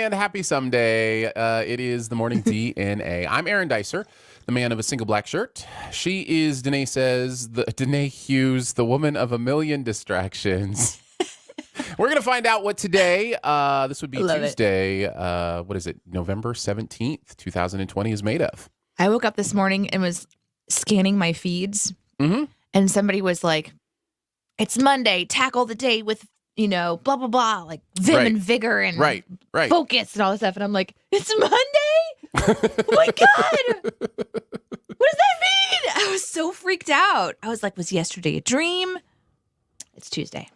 and happy someday. It is the morning DNA. I'm Aaron Dicer, the man of a single black shirt. She is, Danae Hughes, the woman of a million distractions. We're going to find out what today, this would be Tuesday, what is it, November 17th, 2020 is made of. I woke up this morning and was scanning my feeds, and somebody was like, it's Monday, tackle the day with, blah, blah, blah, like vim and vigor and focus and all this stuff. And I'm like, it's Monday? Oh my God. What does that mean? I was so freaked out. I was like, was yesterday a dream? It's Tuesday.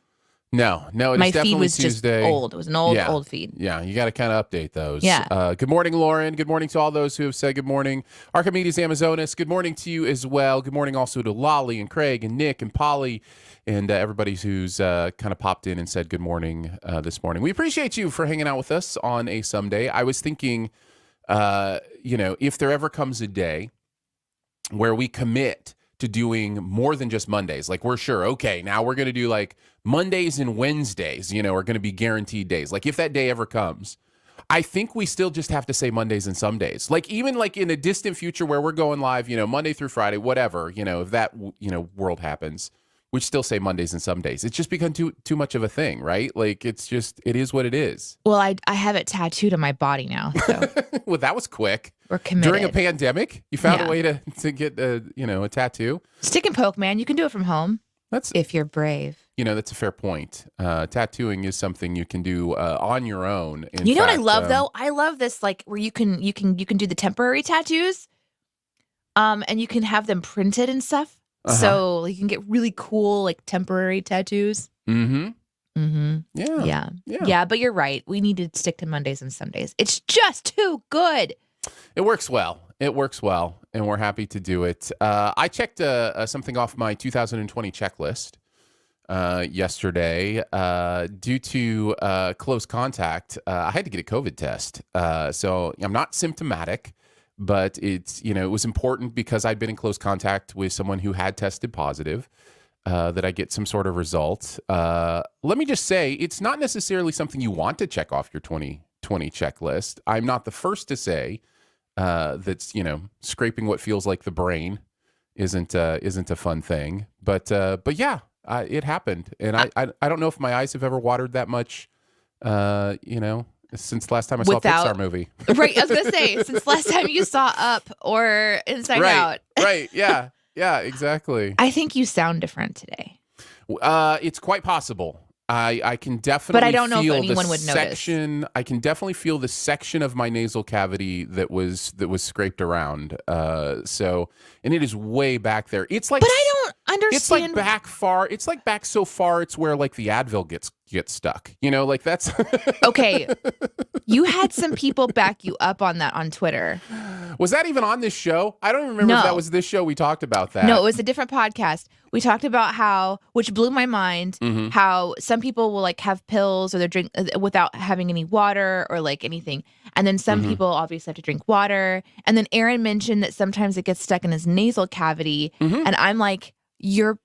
No, it my is definitely feed was Tuesday. Just old. It was an old feed. Yeah, you got to kind of update those. Yeah. Good morning, Lauren. Good morning to all those who have said good morning. Archimedes Amazonas, good morning to you as well. Good morning also to Lolly and Craig and Nick and Polly and everybody who's kind of popped in and said good morning this morning. We appreciate you for hanging out with us on a someday. I was thinking, if there ever comes a day where we commit to doing more than just Mondays. Like we're sure, okay, now we're going to do like Mondays and Wednesdays, are going to be guaranteed days. Like if that day ever comes, I think we still just have to say Mondays and some days. Like even like in a distant future where we're going live, Monday through Friday, whatever, if that, world happens, we'd still say Mondays and some days. It's just become too much of a thing, right? Like it is what it is. Well, I have it tattooed on my body now. So. Well, that was quick. We're committed. During a pandemic, you found a way to get a tattoo. Stick and poke, man. You can do it from home. If you're brave. That's a fair point. Tattooing is something you can do on your own. What I love though? I love this like where you can do the temporary tattoos, and you can have them printed and stuff. So you can get really cool like temporary tattoos. Yeah. But you're right. We need to stick to Mondays and Sundays. It's just too good. It works well. And we're happy to do it. I checked something off my 2020 checklist yesterday. Due to close contact, I had to get a COVID test. So I'm not symptomatic, but it was important because I'd been in close contact with someone who had tested positive, that I get some sort of result. Let me just say, it's not necessarily something you want to check off your 2020 checklist. I'm not the first to say that's scraping what feels like the brain isn't a fun thing, but yeah, it happened, and I don't know if my eyes have ever watered that much, since the last time I saw a Pixar movie. Right, I was gonna say since last time you saw Up or Inside Out. Right, yeah, exactly. I think you sound different today. It's quite possible. I can definitely but I don't know feel if anyone would notice. I can definitely feel the section of my nasal cavity that was scraped around. And it is way back there. It's like, but I don't understand. It's like back far. It's like back so far. It's where like the Advil gets stuck. Like that's okay. You had some people back you up on that on Twitter. Was that even on this show? I don't even remember if that was this show we talked about that. No, it was a different podcast. We talked about how, which blew my mind, how some people will like have pills or they drink without having any water or like anything. And then some people obviously have to drink water. And then Aaron mentioned that sometimes it gets stuck in his nasal cavity. And I'm like, you're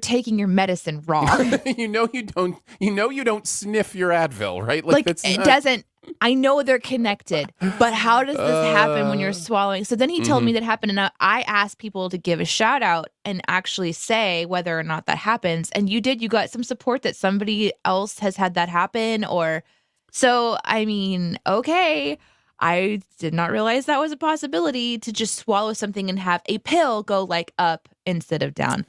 taking your medicine wrong. you don't sniff your Advil, right? Like it doesn't. I know they're connected, but how does this happen when you're swallowing? So then he told me that happened, and I asked people to give a shout out and actually say whether or not that happens. And you did. You got some support that somebody else has had that happen, or so. I mean, okay. I did not realize that was a possibility to just swallow something and have a pill go like up instead of down.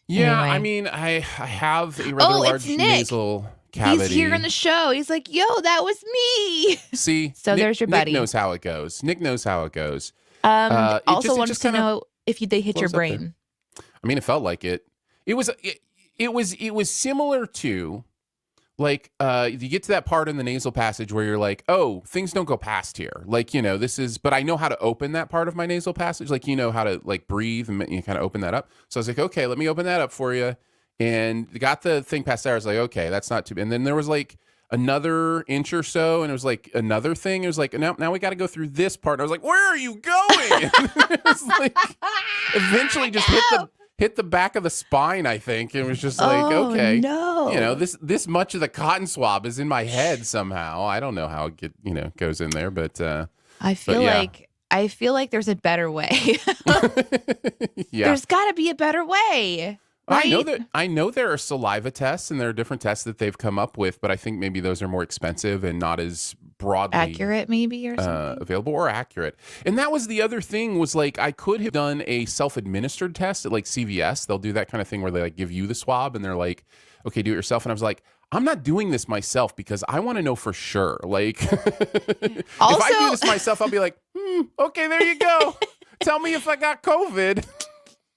Yeah, anyway. I mean, I have a rather large nasal cavity. He's here in the show. He's like, yo, that was me. See? So there's your buddy. Nick knows how it goes. Also wanted to know if they hit your brain. I mean, it felt like it. It was similar to like you get to that part in the nasal passage where you're like, oh, things don't go past here. Like, this is, but I know how to open that part of my nasal passage. Like, how to like breathe and you kind of open that up. So I was like, okay, let me open that up for you. And got the thing past there. I was like, okay, that's not too bad. And then there was like another inch or so, and it was like another thing. It was like, now we got to go through this part. And I was like, where are you going? It was like, eventually just hit the back of the spine, I think. It was just like, Oh, okay, no. this much of the cotton swab is in my head somehow. I don't know how it goes in there, but I feel yeah. like there's a better way. Yeah. There's got to be a better way, right? I know there are saliva tests and there are different tests that they've come up with, but I think maybe those are more expensive and not as broadly Accurate, maybe, or something. available or accurate. And that was the other thing was like I could have done a self-administered test at like CVS. They'll do that kind of thing where they like give you the swab and they're like, okay, do it yourself. And I was like, I'm not doing this myself because I want to know for sure. Like, if I do this myself, I'll be like, okay, there you go. Tell me if I got COVID.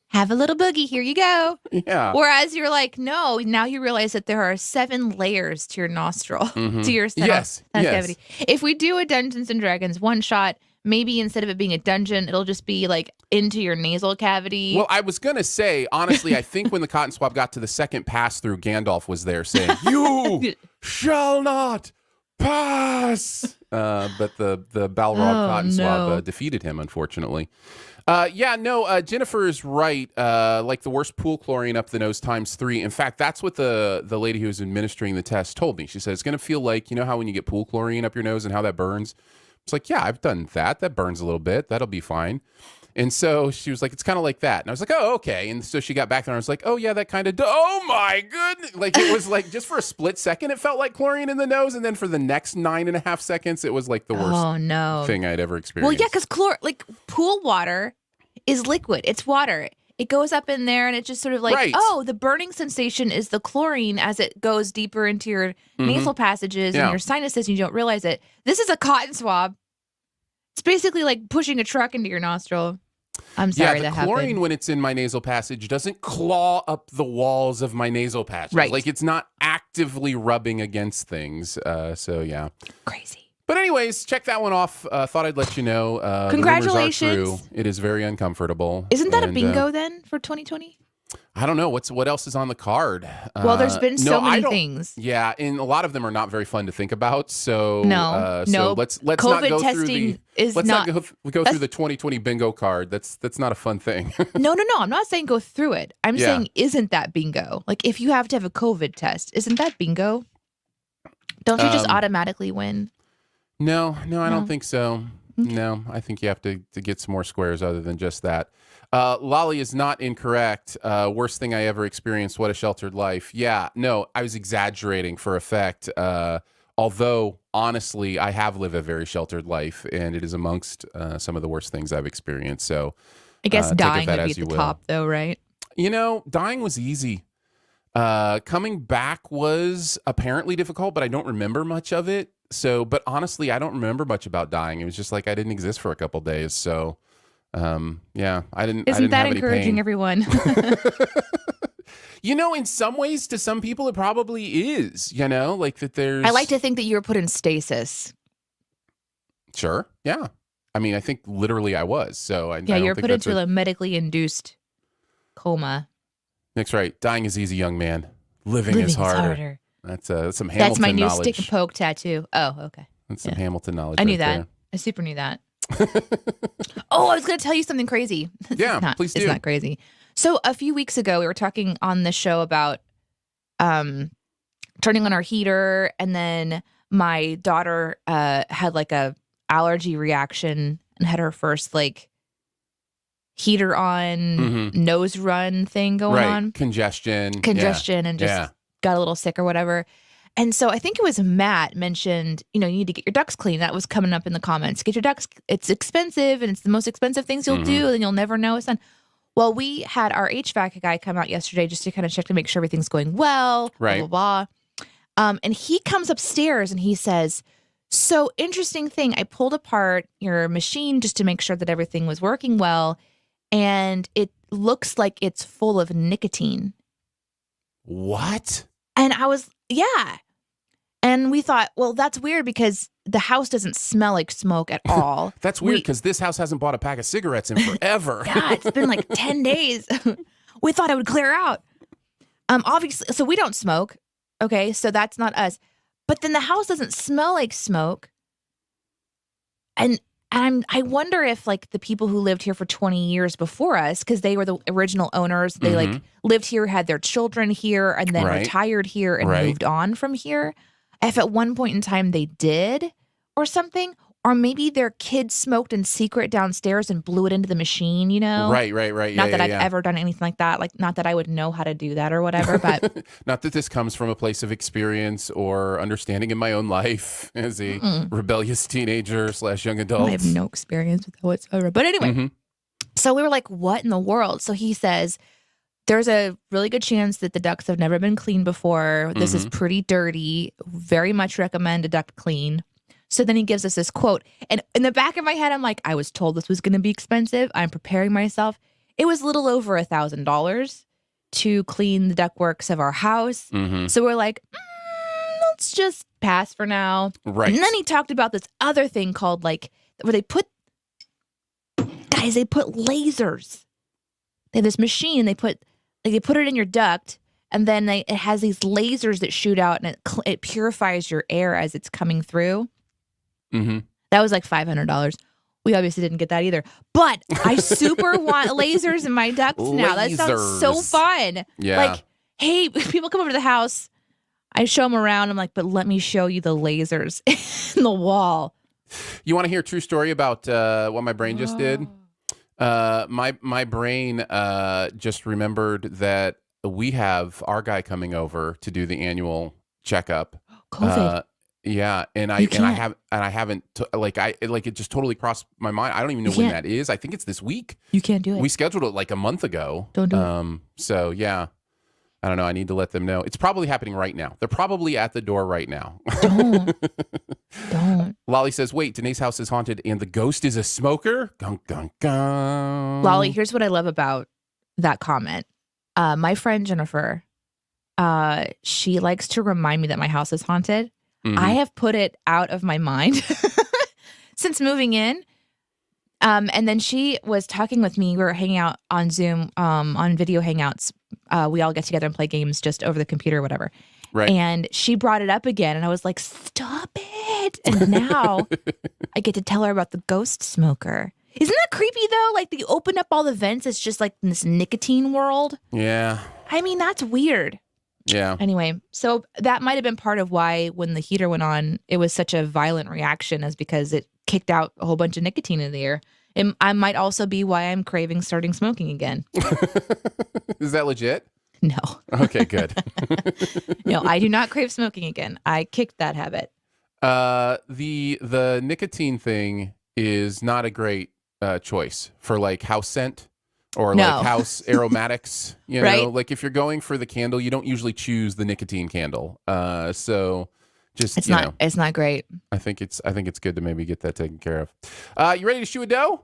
Have a little boogie. Here you go. Yeah. Whereas you're like, no, now you realize that there are 7 layers to your nostril, to your Yes. cavity. If we do a Dungeons and Dragons one shot, maybe instead of it being a dungeon, it'll just be like into your nasal cavity. Well, I was going to say, honestly, I think when the cotton swab got to the second pass through, Gandalf was there saying, you shall not pass. But the Balrog cotton swab defeated him, unfortunately. Jennifer is right. Like the worst pool chlorine up the nose ×3. In fact, that's what the lady who was administering the test told me. She said, it's going to feel like, you know how when you get pool chlorine up your nose and how that burns? It's like, yeah, I've done that. That burns a little bit. That'll be fine. And so she was like, it's kind of like that. And I was like, oh, okay. And so she got back there and I was like, oh, yeah, that kind of, oh my goodness. Like it was like just for a split second, it felt like chlorine in the nose. And then for the next 9.5 seconds, it was like the worst thing I'd ever experienced. Well, yeah, because pool water is liquid. It's water. It goes up in there and it's just sort of like, the burning sensation is the chlorine as it goes deeper into your nasal passages and your sinuses and you don't realize it. This is a cotton swab. It's basically like pushing a truck into your nostril. I'm sorry that happened. Yeah, the chlorine when it's in my nasal passage doesn't claw up the walls of my nasal passage. Right. Like it's not actively rubbing against things. So yeah. Crazy. But anyways, check that one off. Thought I'd let you know. Congratulations. The rumors are true. It is very uncomfortable. Isn't that a bingo then for 2020? I don't know. What else is on the card? Well, there's been so many things. Yeah, and a lot of them are not very fun to think about. So no. Let's COVID not go testing through not go through the 2020 bingo card. That's not a fun thing. No. I'm not saying go through it. I'm saying isn't that bingo? Like if you have to have a COVID test, isn't that bingo? Don't you just automatically win? No, I don't think so. Okay. No, I think you have to get some more squares other than just that. Lolly is not incorrect. Worst thing I ever experienced. What a sheltered life. Yeah, no, I was exaggerating for effect. Although, honestly, I have lived a very sheltered life, and it is amongst some of the worst things I've experienced. So I guess dying would be at the top, though, right? Dying was easy. Coming back was apparently difficult, but I don't remember much of it. So, but honestly, I don't remember much about dying. It was just like I didn't exist for a couple days. So, I didn't. Isn't that have encouraging everyone? In some ways, to some people, it probably is. Like that. There's. I like to think that you were put in stasis. Sure. Yeah. I mean, I think literally I was. So I you're put into a medically induced coma. Nick's right. Dying is easy, young man. Living is harder. That's some Hamilton knowledge. That's my new stick and poke tattoo. Oh, okay. That's some Hamilton knowledge. I knew that. There. I super knew that. Oh, I was going to tell you something crazy. Please do. It's not crazy. So a few weeks ago, we were talking on the show about turning on our heater, and then my daughter had like a allergy reaction and had her first like heater on nose run thing going on. Congestion, and just got a little sick or whatever. And so I think it was Matt mentioned, you need to get your ducts clean. That was coming up in the comments. Get your ducts. It's expensive, and it's the most expensive things you'll do, and you'll never know it's done. Well, we had our HVAC guy come out yesterday just to kind of check to make sure everything's going well, right. blah, blah, blah. And he comes upstairs and he says, so interesting thing, I pulled apart your machine just to make sure that everything was working well, and it looks like it's full of nicotine. What? And I was, And we thought, well, that's weird because the house doesn't smell like smoke at all. That's weird because this house hasn't bought a pack of cigarettes in forever. Yeah, it's been like 10 days. We thought it would clear out. Obviously, so we don't smoke. Okay, so that's not us. But then the house doesn't smell like smoke. And And I wonder if like the people who lived here for 20 years before us, because they were the original owners, they like lived here, had their children here, and then Right. retired here and Right. moved on from here. If at one point in time they did or something, or maybe their kids smoked in secret downstairs and blew it into the machine, you know? Right. Yeah, Not that yeah, I've yeah. ever done anything like that. Like, not that I would know how to do that or whatever, but Not that this comes from a place of experience or understanding in my own life as a rebellious teenager / young adult. I have no experience with that whatsoever. But anyway, so we were like, what in the world? So he says, there's a really good chance that the ducts have never been cleaned before. This is pretty dirty. Very much recommend a duct clean. So then he gives us this quote. And in the back of my head, I'm like, I was told this was going to be expensive. I'm preparing myself. It was a little over $1,000 to clean the ductworks of our house. So we're like, let's just pass for now. Right. And then he talked about this other thing called like, where they put lasers. They have this machine. They put it in your duct, and then it has these lasers that shoot out, and it purifies your air as it's coming through. That was like $500. We obviously didn't get that either. But I super want lasers in my ducts now. That sounds so fun. Yeah. Like, hey, people come over to the house. I show them around. I'm like, but let me show you the lasers in the wall. You want to hear a true story about what my brain just did? My brain just remembered that we have our guy coming over to do the annual checkup. COVID. Yeah, and I haven't it just totally crossed my mind. I don't even know when that is. I think it's this week. You can't do it. We scheduled it like a month ago. Don't do it. So yeah, I don't know. I need to let them know. It's probably happening right now. They're probably at the door right now. Don't. Lolly says, "Wait, Danae's house is haunted, and the ghost is a smoker." Gung, gung, gung. Lolly, here's what I love about that comment. My friend Jennifer, she likes to remind me that my house is haunted. I have put it out of my mind since moving in. And then she was talking with me. We were hanging out on Zoom, on video hangouts. We all get together and play games just over the computer or whatever. Right. And she brought it up again. And I was like, stop it. And now I get to tell her about the ghost smoker. Isn't that creepy though? Like you open up all the vents. It's just like this nicotine world. Yeah. I mean, that's weird. Yeah. Anyway, so that might have been part of why when the heater went on, it was such a violent reaction, is because it kicked out a whole bunch of nicotine in the air. And I might also be why I'm craving starting smoking again. Is that legit? No. Okay, good. No, I do not crave smoking again. I kicked that habit. The nicotine thing is not a great choice for like house scent. Or like house aromatics, you know, right? Like if you're going for the candle, you don't usually choose the nicotine candle. So just it's not great. I think it's good to maybe get that taken care of. You ready to shoe a dough?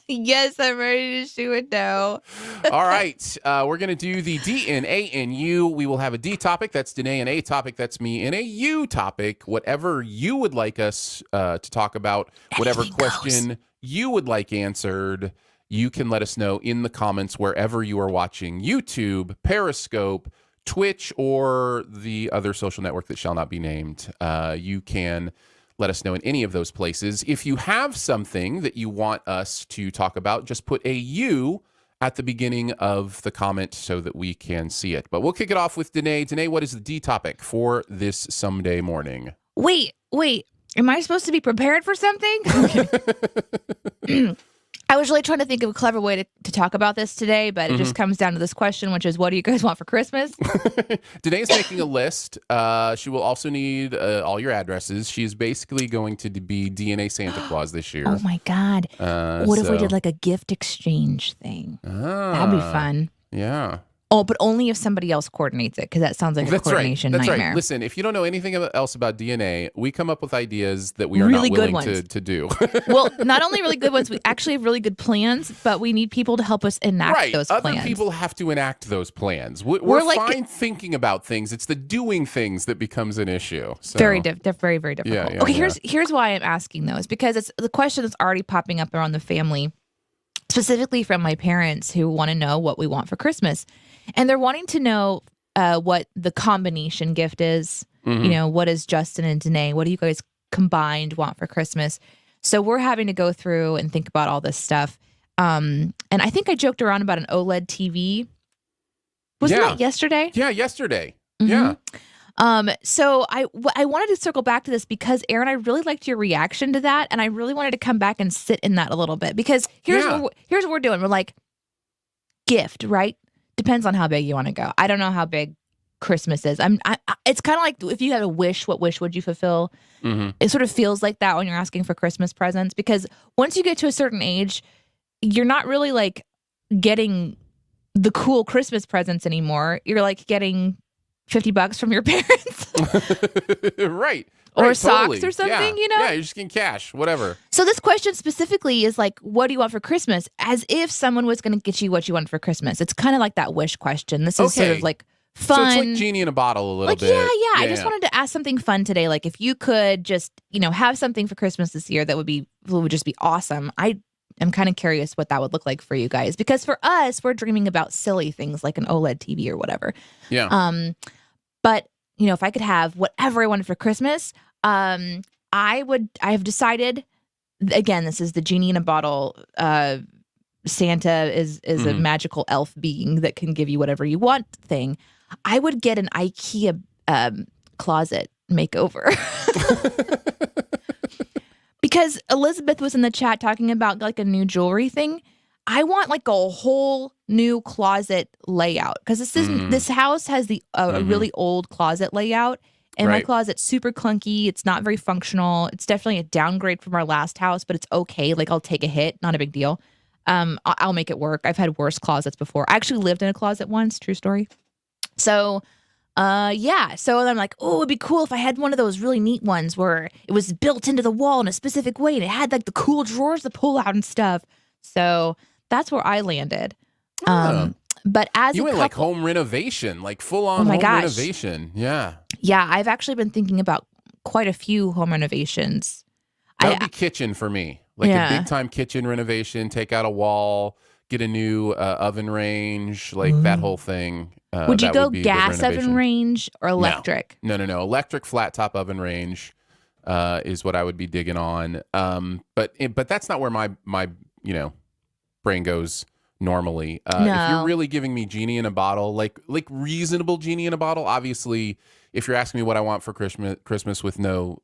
Yes, I'm ready to shoe a dough. All right, we're gonna do the DNA in you. We will have a D topic, that's Danae, an A topic, that's me, and a U topic, whatever you would like us to talk about, whatever question you would like answered. You can let us know in the comments wherever you are watching YouTube, Periscope, Twitch, or the other social network that shall not be named. You can let us know in any of those places. If you have something that you want us to talk about, just put a U at the beginning of the comment so that we can see it. But we'll kick it off with Danae. Danae, what is the D topic for this someday morning? Wait. Am I supposed to be prepared for something? Okay. I was really trying to think of a clever way to talk about this today, but it just comes down to this question, which is, what do you guys want for Christmas? Danae's making a list. She will also need all your addresses. She is basically going to be DNA Santa Claus this year. Oh, my God. What if we did like a gift exchange thing? That'd be fun. Yeah. Oh, but only if somebody else coordinates it, because that sounds like a coordination nightmare. Right. Listen, if you don't know anything else about DNA, we come up with ideas that we are really not willing to do. Well, not only really good ones, we actually have really good plans, but we need people to help us enact those plans. Other people have to enact those plans. We're like, fine thinking about things. It's the doing things that becomes an issue. So. Very, very, very difficult. Yeah, okay, here's why I'm asking those, because it's the question that's already popping up around the family, specifically from my parents who want to know what we want for Christmas. And they're wanting to know what the combination gift is. You know, what is Justin and Danae? What do you guys combined want for Christmas? So we're having to go through and think about all this stuff. And I think I joked around about an OLED TV. Wasn't that yesterday? Yeah, yesterday. Mm-hmm. Yeah. So I wanted to circle back to this because Aaron, I really liked your reaction to that, and I really wanted to come back and sit in that a little bit because here's what we're doing. We're like, gift, right? Depends on how big you want to go. I don't know how big Christmas is. It's kind of like if you had a wish, what wish would you fulfill? Mm-hmm. It sort of feels like that when you're asking for Christmas presents because once you get to a certain age, you're not really like getting the cool Christmas presents anymore. You're like getting $50 from your parents. Right. Or right, socks totally. or something, Yeah, you're just getting cash, whatever. So this question specifically is like, what do you want for Christmas? As if someone was going to get you what you want for Christmas. It's kind of like that wish question. This is sort of like fun. So it's like Genie in a bottle a little like, bit. Yeah. I just wanted to ask something fun today. Like if you could just, have something for Christmas this year that would just be awesome. I'm kind of curious what that would look like for you guys. Because for us, we're dreaming about silly things like an OLED TV or whatever. Yeah. But, if I could have whatever I wanted for Christmas, I have decided, again, this is the Genie in a bottle. Santa is a magical elf being that can give you whatever you want thing. I would get an IKEA closet makeover. Because Elizabeth was in the chat talking about like a new jewelry thing. I want like a whole new closet layout because this house has a really old closet layout. And my closet's super clunky. It's not very functional. It's definitely a downgrade from our last house, but it's okay. Like I'll take a hit. Not a big deal. I'll make it work. I've had worse closets before. I actually lived in a closet once. True story. So, So I'm like, oh, it'd be cool if I had one of those really neat ones where it was built into the wall in a specific way and it had like the cool drawers to pull out and stuff. So that's where I landed. But as you went like home renovation, like full on home renovation. Yeah. Yeah, I've actually been thinking about quite a few home renovations. That would be kitchen for me. Like a big time kitchen renovation, take out a wall, get a new oven range, like that whole thing. Would you go gas oven range or electric? No. Electric flat top oven range is what I would be digging on. But that's not where my brain goes normally. If you're really giving me Genie in a bottle, like reasonable Genie in a bottle, obviously, if you're asking me what I want for Christmas with no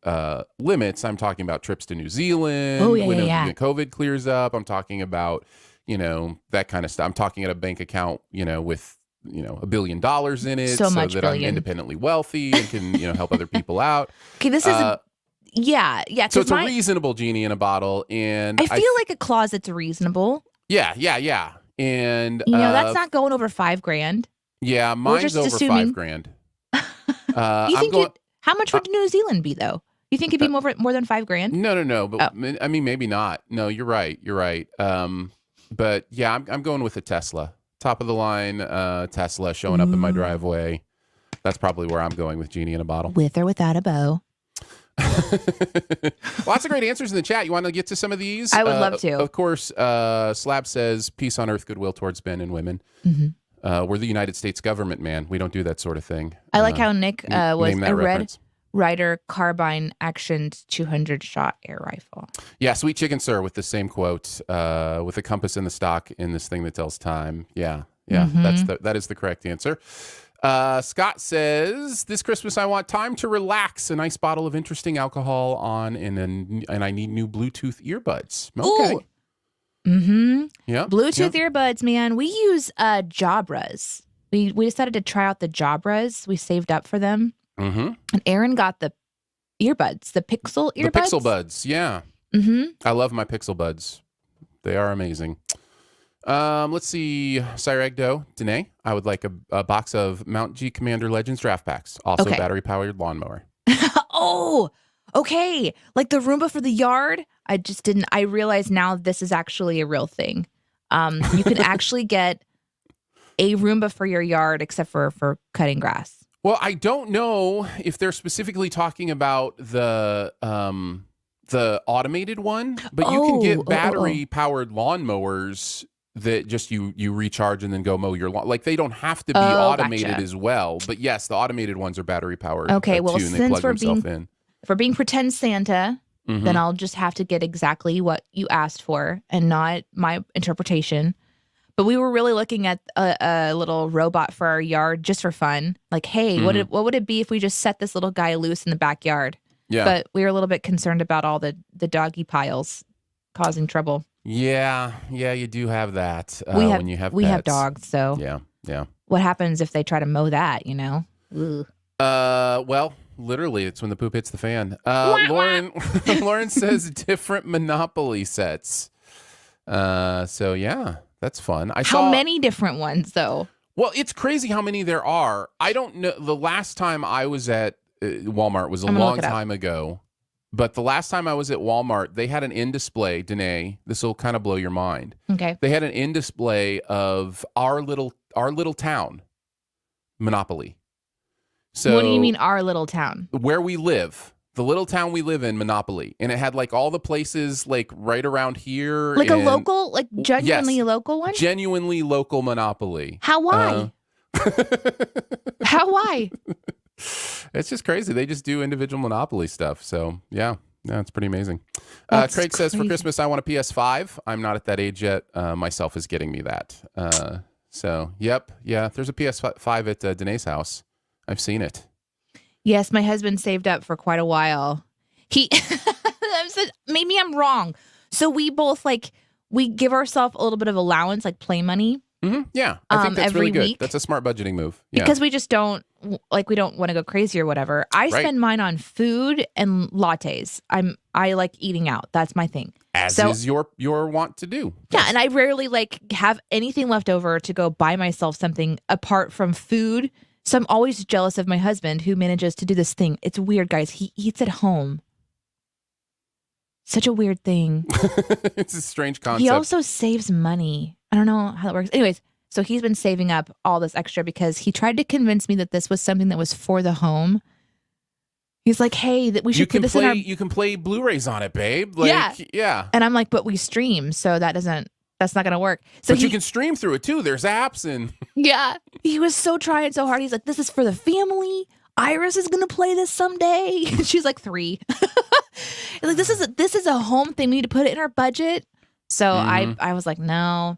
limits, I'm talking about trips to New Zealand when COVID clears up. I'm talking about, that kind of stuff. I'm talking at a bank account, with, $1 billion in it so that I'm independently wealthy and can, help other people out. Okay, this is yeah. So it's a reasonable Genie in a bottle. And I feel like a closet's reasonable. Yeah. And that's not going over $5,000. Yeah, mine's over $5,000. You think how much would New Zealand be though? You think it'd be more than $5,000? No. But I mean, maybe not. No, you're right. But yeah, I'm going with a Tesla, top of the line Tesla showing up in my driveway. That's probably where I'm going with Genie in a bottle, with or without a bow. Lots of great answers in the chat. You want to get to some of these? I would love to. Of course, Slab says peace on earth, goodwill towards men and women. We're the United States government, man. We don't do that sort of thing. I like how Nick was a reference. Red Ryder carbine actioned 200 shot air rifle. Yeah, sweet chicken, sir, with the same quote, with a compass in the stock in this thing that tells time. Yeah. That is the correct answer. Scott says, this Christmas I want time to relax, a nice bottle of interesting alcohol on, and I need new Bluetooth earbuds. Okay. Ooh. Yeah. Bluetooth earbuds, man. We use Jabras. We decided to try out the Jabras. We saved up for them. And Aaron got the earbuds, the Pixel earbuds. The Pixel Buds, yeah. I love my Pixel Buds. They are amazing. Let's see. Cyregdo, Danae, I would like a box of Mount G Commander Legends draft packs. Also battery-powered lawnmower. Oh, okay. Like the Roomba for the yard. I realize now this is actually a real thing. You can actually get a Roomba for your yard, except for cutting grass. Well, I don't know if they're specifically talking about the automated one, but you can get battery-powered lawnmowers that just you recharge and then go mow your lawn. Like they don't have to be automated as well. But yes, the automated ones are battery-powered. Okay, well, too, and since they plug themselves in. If we're being pretend Santa, then I'll just have to get exactly what you asked for and not my interpretation. But we were really looking at a little robot for our yard just for fun. Like, hey, what would it be if we just set this little guy loose in the backyard? Yeah. But we were a little bit concerned about all the doggy piles causing trouble. Yeah, you do have that when you have we pets. have dogs, so yeah. what happens if they try to mow that? You know. Ugh. Well, literally, it's when the poop hits the fan. Lauren says different Monopoly sets. So yeah, that's fun. How many different ones though? Well, it's crazy how many there are. I don't know. The last time I was at Walmart was a long time ago. But the last time I was at Walmart, they had an in-display, Danae, this will kind of blow your mind. Okay. They had an in-display of our little town, Monopoly. So what do you mean our little town? Where we live. The little town we live in, Monopoly. And it had like all the places like right around here. Like a local, like genuinely local one? Genuinely local Monopoly. How why? How why? It's just crazy. They just do individual Monopoly stuff. So, yeah, it's pretty amazing. Craig says, for Christmas, I want a PS5. I'm not at that age yet. Myself is getting me that. So, yep. Yeah, there's a PS5 at Danae's house. I've seen it. Yes, my husband saved up for quite a while. Maybe I'm wrong. So we both we give ourselves a little bit of allowance, like play money. Mm-hmm. Yeah, I think that's every really good. week. That's a smart budgeting move. Yeah. Because we just don't we don't want to go crazy or whatever. I spend mine on food and lattes. I like eating out. That's my thing. As is your want to do. Yeah, Yes. and I rarely have anything left over to go buy myself something apart from food. So I'm always jealous of my husband who manages to do this thing. It's weird, guys. He eats at home. Such a weird thing. It's a strange concept. He also saves money. I don't know how that works. Anyways, so he's been saving up all this extra because he tried to convince me that this was something that was for the home. He's like, hey, that we should put this in our... You can play Blu-rays on it, babe. Yeah. And I'm like, but we stream, so that's not going to work. So you can stream through it too. There's apps and... Yeah. He was so trying so hard. He's like, this is for the family. Iris is going to play this someday. She's like 3. Like, this is a home thing. We need to put it in our budget. So I was like, no.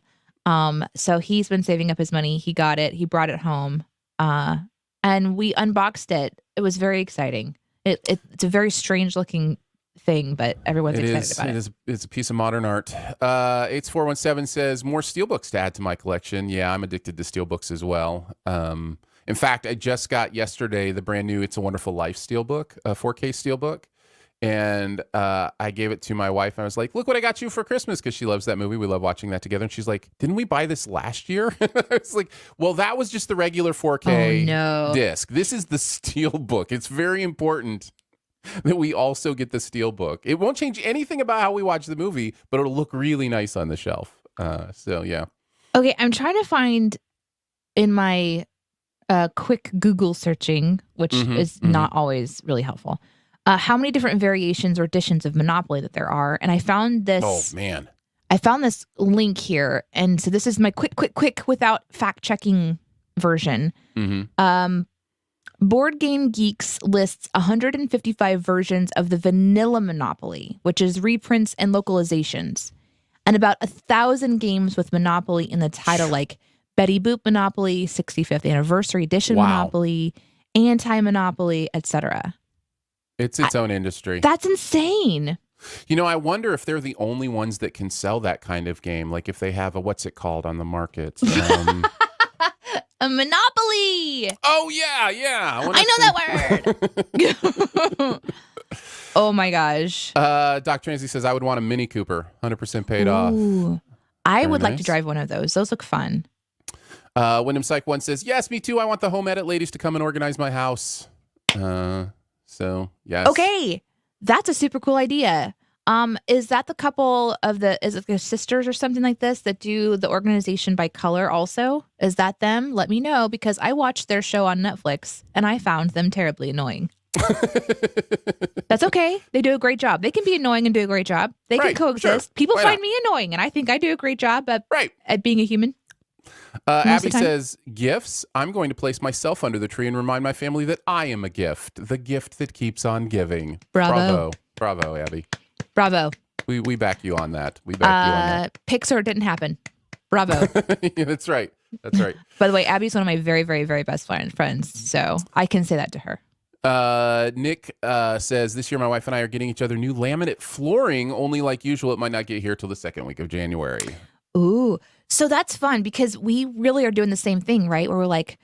So he's been saving up his money. He got it. He brought it home. And we unboxed it. It was very exciting. It's a very strange looking thing, but everyone's excited about it. It's a piece of modern art. 8417 says, more steelbooks to add to my collection. Yeah, I'm addicted to steelbooks as well. In fact, I just got yesterday the brand new It's a Wonderful Life steelbook, a 4K steelbook. And I gave it to my wife. And I was like, look what I got you for Christmas, because she loves that movie. We love watching that together. And she's like, didn't we buy this last year? I was like, well, that was just the regular 4K disc. This is the steelbook. It's very important that we also get the steelbook. It won't change anything about how we watch the movie, but it'll look really nice on the shelf. So, yeah. Okay, I'm trying to find in my quick Google searching, which is not always really helpful, how many different variations or editions of Monopoly that there are. And I found this. Oh, man. I found this link here. And so this is my quick, without fact-checking version. Board Game Geeks lists 155 versions of the vanilla Monopoly, which is reprints and localizations, and about 1,000 games with Monopoly in the title, like Betty Boop Monopoly, 65th Anniversary Edition Monopoly, Anti-Monopoly, etc. It's its own industry. That's insane. You know, I wonder if they're the only ones that can sell that kind of game. Like if they have what's it called on the market? A Monopoly. Oh, yeah. I know that word. Oh, my gosh. Doc Transy says, I would want a Mini Cooper, 100% paid off. I would like to drive one of those. Those look fun. Wyndham Psych 1 says, yes, me too. I want the home edit ladies to come and organize my house. So, yes. Okay. That's a super cool idea. Is that the couple of is it their sisters or something like this that do the organization by color also? Is that them? Let me know, because I watched their show on Netflix and I found them terribly annoying. That's okay. They do a great job. They can be annoying and do a great job. They can coexist. Sure. People find me annoying, and I think I do a great job at being a human. Abby says, gifts. I'm going to place myself under the tree and remind my family that I am a gift. The gift that keeps on giving. Bravo. Bravo, Abby. Bravo. We back you on that. We back you on that. Pixar didn't happen. Bravo. Yeah, that's right. That's right. By the way, Abby's one of my very, very, very best friends. So I can say that to her. Nick says, this year my wife and I are getting each other new laminate flooring, only like usual, it might not get here till the second week of January. Ooh. So that's fun because we really are doing the same thing, right? Where we're like,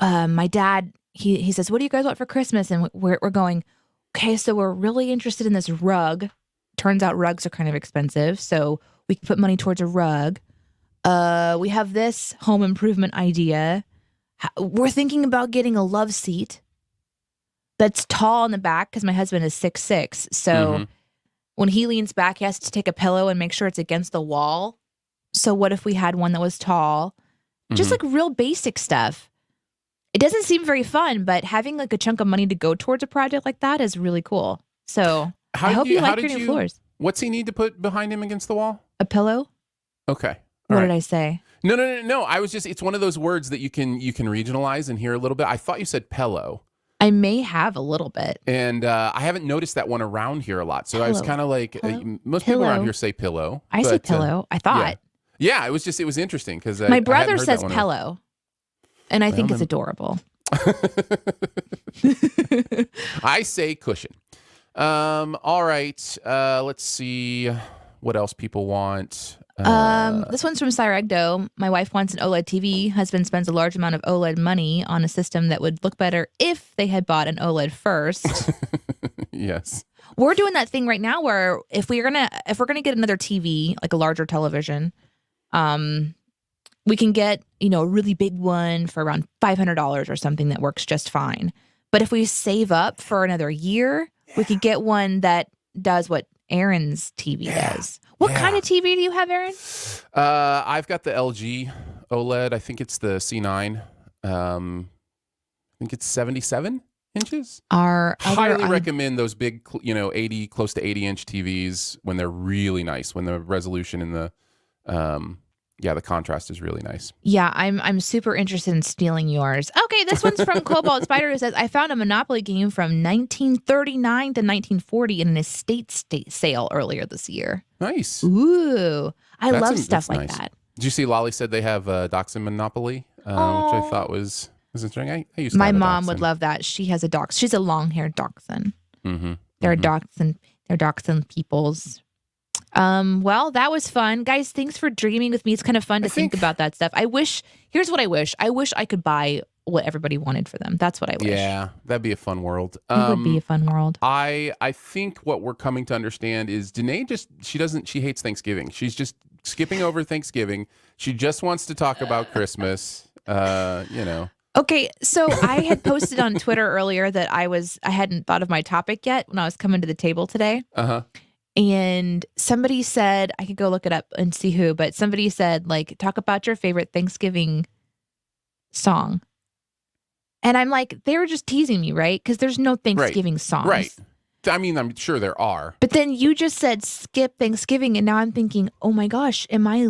my dad, he says, what do you guys want for Christmas? And we're going, okay, so we're really interested in this rug. Turns out rugs are kind of expensive. So we can put money towards a rug. We have this home improvement idea. We're thinking about getting a love seat that's tall in the back because my husband is 6'6". So when he leans back, he has to take a pillow and make sure it's against the wall. So what if we had one that was tall? Just like real basic stuff. It doesn't seem very fun, but having like a chunk of money to go towards a project like that is really cool. So I hope you like your new floors. What's he need to put behind him against the wall? A pillow. Okay. What did I say? No. I was just, it's one of those words that you can regionalize and hear a little bit. I thought you said pillow. I may have a little bit. And I haven't noticed that one around here a lot. So pillow. I was kind of like, most pillow. people around here say pillow. I say pillow. I thought. Yeah, it was interesting because my brother says pillow. And I think it's adorable. I say cushion. All right. Let's see what else people want. This one's from Cyregdo. My wife wants an OLED TV. Husband spends a large amount of OLED money on a system that would look better if they had bought an OLED first. Yes. We're doing that thing right now where if we're gonna get another TV, like a larger television, we can get, a really big one for around $500 or something that works just fine. But if we save up for another year, we could get one that does what Aaron's TV does. What kind of TV do you have, Aaron? I've got the LG OLED. I think it's the C9. I think it's 77 inches. Highly recommend those big, 80, close to 80 inch TVs when they're really nice, when the resolution and the contrast is really nice. Yeah, I'm super interested in stealing yours. Okay, this one's from Cobalt Spider who says, I found a Monopoly game from 1939 to 1940 in an estate sale earlier this year. Nice. Ooh, I love stuff like that. Did you see Lolly said they have Dachshund Monopoly, which I thought was interesting. I used to My have a mom dachshund. would love that. She has a dachshund. She's a long-haired dachshund. They're dachshund. They're dachshund peoples. Well, that was fun. Guys, thanks for dreaming with me. It's kind of fun to think about that stuff. Here's what I wish. I wish I could buy what everybody wanted for them. That's what I wish. Yeah, that'd be a fun world. It would be a fun world. I think what we're coming to understand is Danae she hates Thanksgiving. She's just skipping over Thanksgiving. She just wants to talk about Christmas, Okay, so I had posted on Twitter earlier that I hadn't thought of my topic yet when I was coming to the table today. And somebody said, I could go look it up and see who, but somebody said, like, talk about your favorite Thanksgiving song. And I'm like, they were just teasing me, right? Because there's no Thanksgiving songs. Right. I mean, I'm sure there are. But then you just said skip Thanksgiving. And now I'm thinking, oh my gosh, am I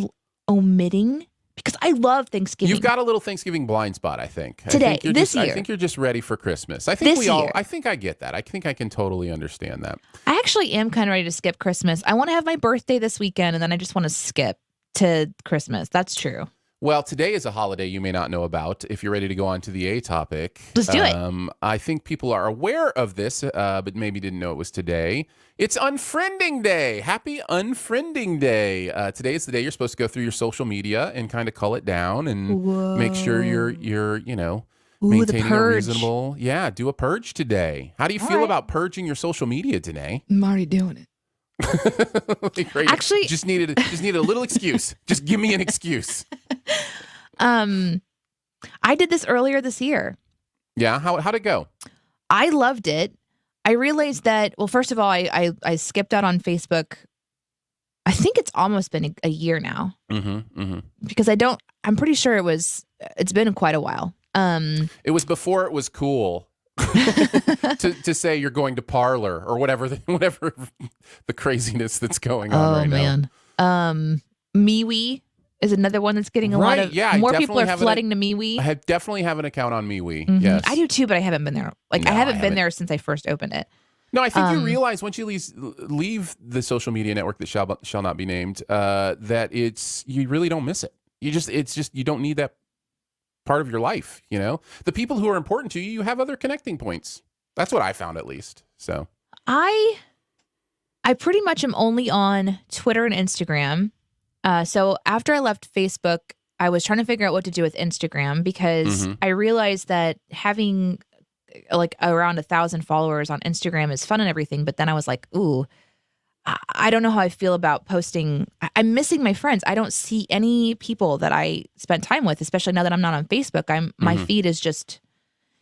omitting? Because I love Thanksgiving. You've got a little Thanksgiving blind spot, I think. Today, this year. I think you're just ready for Christmas. I think I think I get that. I think I can totally understand that. I actually am kind of ready to skip Christmas. I want to have my birthday this weekend, and then I just want to skip to Christmas. That's true. Well, today is a holiday you may not know about. If you're ready to go on to the A topic. Let's do it. I think people are aware of this, but maybe didn't know it was today. It's Unfriending Day. Happy Unfriending Day. Today is the day you're supposed to go through your social media and kind of cull it down and make sure you're maintaining a reasonable. Yeah, do a purge today. How do you feel about purging your social media, Danae? I'm already doing it. Actually, just needed a little excuse. Just give me an excuse. I did this earlier this year. Yeah, how'd it go? I loved it. I realized that, well, first of all, I skipped out on Facebook. I think it's almost been a year now. Because I'm pretty sure it's been quite a while. It was before it was cool to say you're going to Parlor or whatever the craziness that's going on right now. Oh man. MeWe is another one that's getting a lot of more people are flooding to MeWe. I definitely have an account on MeWe. Yes. I do too, but I haven't been there. I haven't been there since I first opened it. No, I think you realize once you leave the social media network that shall not be named, that you really don't miss it. You don't need that part of your life. You know, the people who are important to you, you have other connecting points. That's what I found, at least. So I pretty much am only on Twitter and Instagram. So after I left Facebook, I was trying to figure out what to do with Instagram because I realized that having like around 1,000 followers on Instagram is fun and everything. But then I was like, ooh, I don't know how I feel about posting. I'm missing my friends. I don't see any people that I spent time with, especially now that I'm not on Facebook. My feed is just,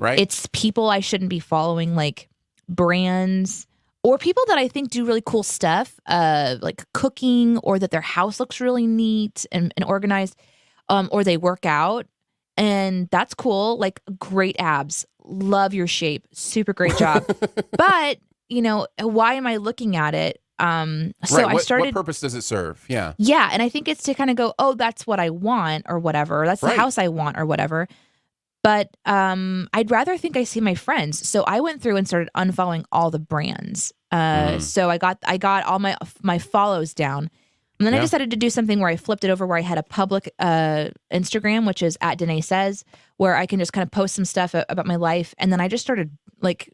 it's people I shouldn't be following, like brands or people that I think do really cool stuff, like cooking, or that their house looks really neat and organized, or they work out. And that's cool. Like, great abs. Love your shape. Super great job. But, you know, why am I looking at it? So I started. What purpose does it serve? Yeah. Yeah. And I think it's to kind of go, oh, that's what I want or whatever. That's the house I want or whatever. But I'd rather think I see my friends. So I went through and started unfollowing all the brands. So I got all my follows down. And then I decided to do something where I flipped it over, where I had a public Instagram, which is @Danae Says, where I can just kind of post some stuff about my life. And then I just started like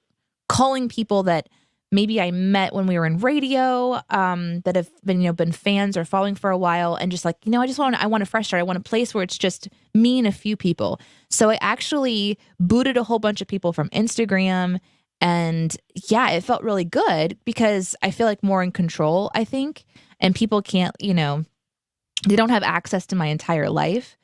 calling people that maybe I met when we were in radio, that have been fans or following for a while, and just like, I want a fresh start. I want a place where it's just me and a few people. So I actually booted a whole bunch of people from Instagram, and yeah, it felt really good because I feel like more in control, I think, and people can't, they don't have access to my entire life.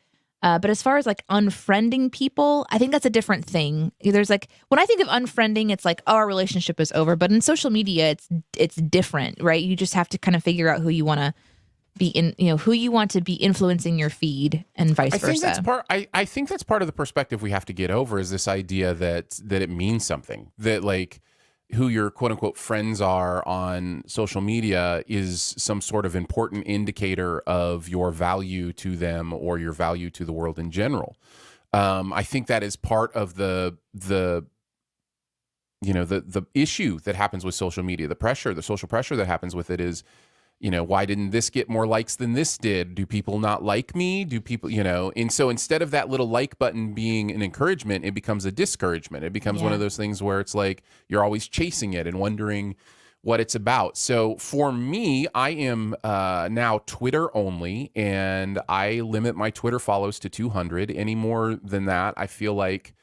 But as far as like unfriending people, I think that's a different thing. There's like, when I think of unfriending, it's like, oh, our relationship is over. But in social media, it's different, right? You just have to kind of figure out who you want to be who you want to be influencing your feed, and vice versa. I think that's part of the perspective we have to get over, is this idea that it means something, that like who your quote unquote friends are on social media is some sort of important indicator of your value to them or your value to the world in general. I think that is part of the issue that happens with social media. The social pressure that happens with it is, why didn't this get more likes than this did? Do people not like me? Do people, and so instead of that little like button being an encouragement, it becomes a discouragement. It becomes one of those things where it's like you're always chasing it and wondering what it's about. So for me, I am now Twitter only, and I limit my Twitter follows to 200. Any more than that, I feel like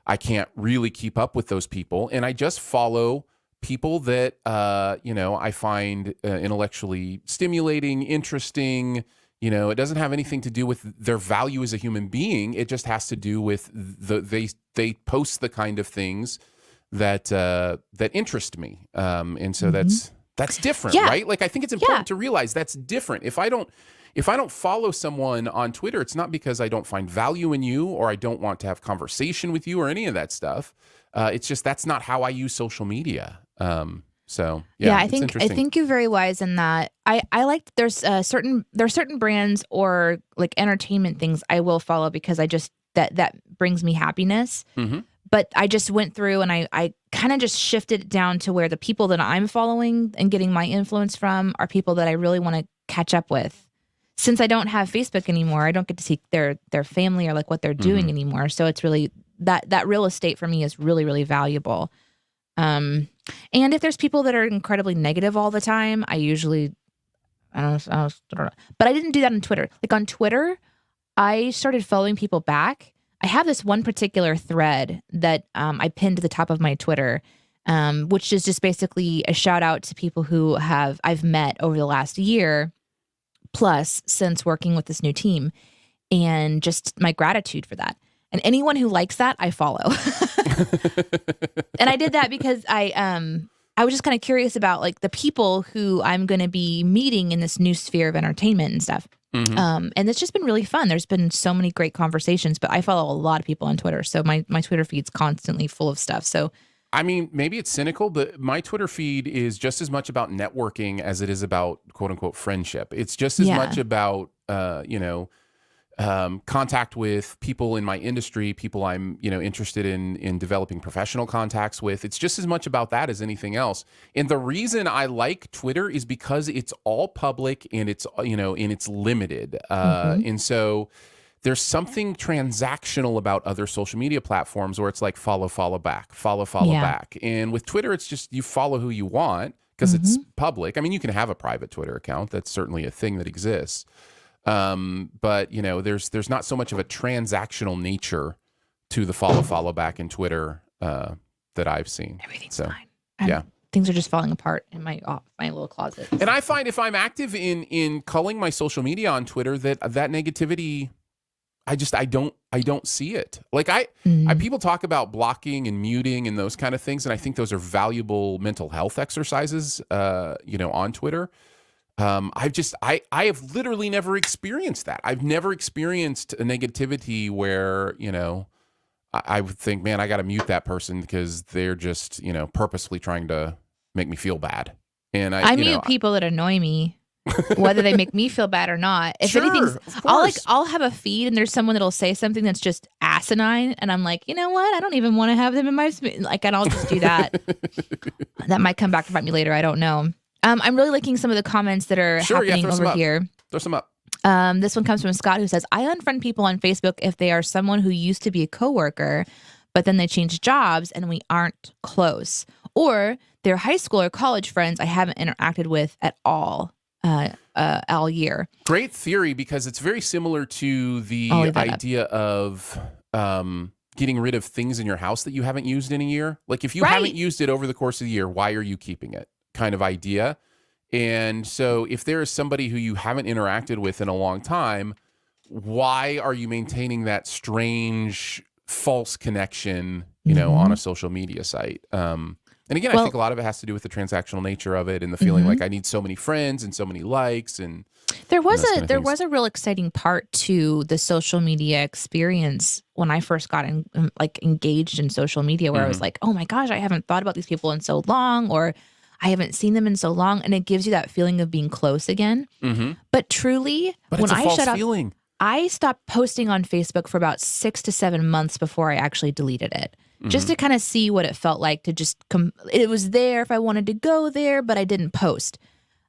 I can't really keep up with those people. And I just follow people that, I find intellectually stimulating, interesting. It doesn't have anything to do with their value as a human being. It just has to do with they post the kind of things that interest me. And so that's different, right? Like, I think it's important to realize that's different. If I don't follow someone on Twitter, it's not because I don't find value in you or I don't want to have conversation with you or any of that stuff. It's just that's not how I use social media. I think you're very wise in that. I like there's certain brands or like entertainment things I will follow because I just that brings me happiness. Mm-hmm. But I just went through and I kind of just shifted it down to where the people that I'm following and getting my influence from are people that I really want to catch up with. Since I don't have Facebook anymore, I don't get to see their family or like what they're doing anymore. So it's really that real estate for me is really, really valuable. And if there's people that are incredibly negative all the time, I don't know. But I didn't do that on Twitter. Like on Twitter, I started following people back. I have this one particular thread that I pinned to the top of my Twitter, which is just basically a shout out to people who I've met over the last year plus since working with this new team, and just my gratitude for that. And anyone who likes that, I follow. And I did that because I was just kind of curious about like the people who I'm going to be meeting in this new sphere of entertainment and stuff. Mm-hmm. And it's just been really fun. There's been so many great conversations, but I follow a lot of people on Twitter. So my Twitter feed's constantly full of stuff. So, I mean, maybe it's cynical, but my Twitter feed is just as much about networking as it is about quote unquote friendship. It's just as much about, contact with people in my industry, people I'm, interested in developing professional contacts with. It's just as much about that as anything else. And the reason I like Twitter is because it's all public and it's, and it's limited. And so there's something transactional about other social media platforms where it's like follow back, follow back. And with Twitter, it's just you follow who you want because it's public. I mean, you can have a private Twitter account. That's certainly a thing that exists. But there's not so much of a transactional nature to the follow back in Twitter that I've seen. Everything's fine. Things are just falling apart in my little closet. And I find if I'm active in culling my social media on Twitter, that negativity, I don't see it. Like people talk about blocking and muting and those kind of things, and I think those are valuable mental health exercises, on Twitter. I have literally never experienced that. I've never experienced a negativity where, I would think, man, I got to mute that person because they're just, purposefully trying to make me feel bad. And I mute people that annoy me, whether they make me feel bad or not. If anything, I'll have a feed and there's someone that'll say something that's just asinine, and I'm like, you know what? I don't even want to have them in my and I'll just do that. That might come back to bite me later. I don't know. I'm really liking some of the comments that are happening over here. Throw some up. This one comes from Scott, who says, I unfriend people on Facebook if they are someone who used to be a coworker, but then they changed jobs and we aren't close. Or they're high school or college friends I haven't interacted with at all year. Great theory, because it's very similar to the idea of getting rid of things in your house that you haven't used in a year. Like if you haven't used it over the course of the year, why are you keeping it? Kind of idea. And so if there is somebody who you haven't interacted with in a long time, why are you maintaining that strange false connection, on a social media site? And again, I think a lot of it has to do with the transactional nature of it and the feeling like I need so many friends and so many likes. And there was a real exciting part to the social media experience when I first got engaged in social media, where I was like, oh my gosh, I haven't thought about these people in so long, or I haven't seen them in so long, and it gives you that feeling of being close again. But truly, when I shut up, I stopped posting on Facebook for about 6 to 7 months before I actually deleted it, just to kind of see what it felt like to just it was there if I wanted to go there, but I didn't post,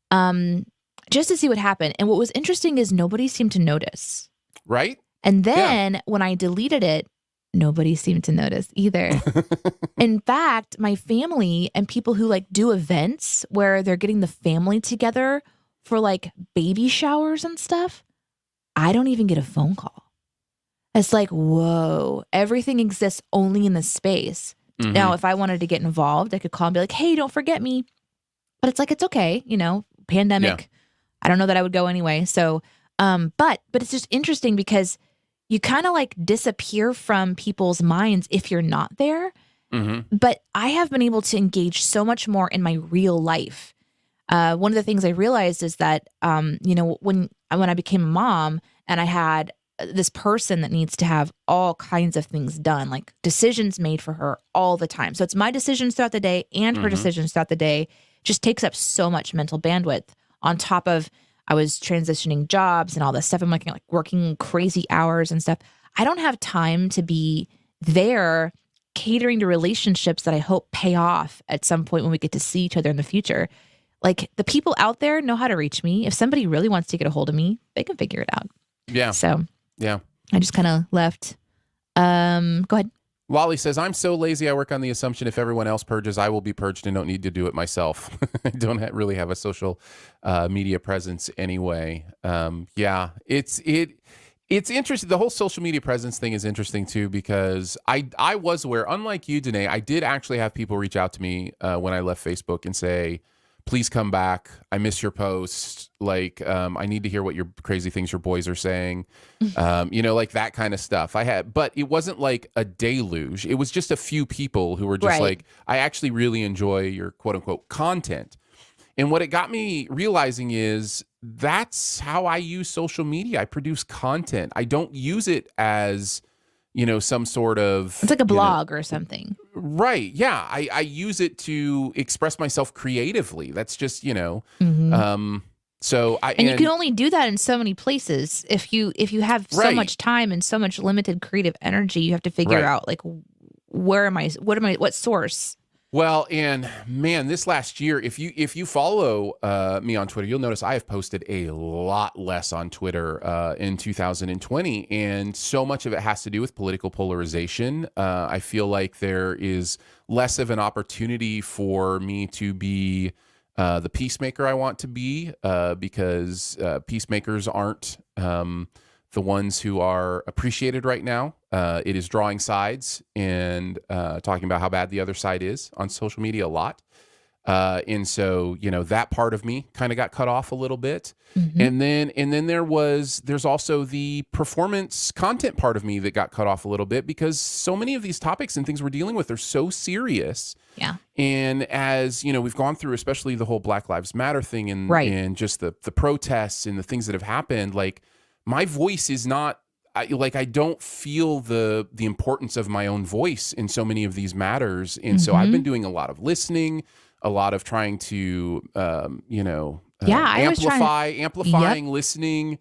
just to see what happened. And what was interesting is nobody seemed to notice. Right. And then when I deleted it, nobody seemed to notice either. In fact, my family and people who do events where they're getting the family together for baby showers and stuff, I don't even get a phone call. It's like, whoa, everything exists only in this space. Now, if I wanted to get involved, I could call and be like, hey, don't forget me. But it's like, it's okay. Pandemic. Yeah. I don't know that I would go anyway. So, but it's just interesting because you kind of disappear from people's minds if you're not there. But I have been able to engage so much more in my real life. One of the things I realized is that, when I became a mom and I had this person that needs to have all kinds of things done, like decisions made for her all the time. So it's my decisions throughout the day and her decisions throughout the day. Just takes up so much mental bandwidth on top of I was transitioning jobs and all this stuff. I'm working crazy hours and stuff. I don't have time to be there catering to relationships that I hope pay off at some point when we get to see each other in the future. The people out there know how to reach me. If somebody really wants to get a hold of me, they can figure it out. Yeah. So yeah, I just kind of left. Go ahead. Wally says, I'm so lazy. I work on the assumption if everyone else purges, I will be purged and don't need to do it myself. I don't really have a social media presence anyway. Yeah, it's interesting. The whole social media presence thing is interesting too, because I was aware, unlike you, Danae, I did actually have people reach out to me when I left Facebook and say, please come back. I miss your posts. I need to hear what your crazy things your boys are saying. That kind of stuff. But it wasn't like a deluge. It was just a few people who were just I actually really enjoy your quote unquote content. And what it got me realizing is that's how I use social media. I produce content. I don't use it as, some sort of... It's like a blog or something. Right. Yeah. I use it to express myself creatively. That's just, So and you can only do that in so many places. If you have so Right. much time and so much limited creative energy, you have to figure Right. out like, what source? Well, and man, this last year, if you follow me on Twitter, you'll notice I have posted a lot less on Twitter in 2020, and so much of it has to do with political polarization. I feel like there is less of an opportunity for me to be the peacemaker I want to be, because peacemakers aren't the ones who are appreciated right now. It is drawing sides and talking about how bad the other side is on social media a lot. And so, that part of me kind of got cut off a little bit. Mm-hmm. And then there's also the performance content part of me that got cut off a little bit, because so many of these topics and things we're dealing with are so serious. Yeah. And as we've gone through, especially the whole Black Lives Matter thing and Right. and just the protests and the things that have happened, like my voice is not, I don't feel the importance of my own voice in so many of these matters. And so I've been doing a lot of listening, a lot of trying to, amplifying, listening.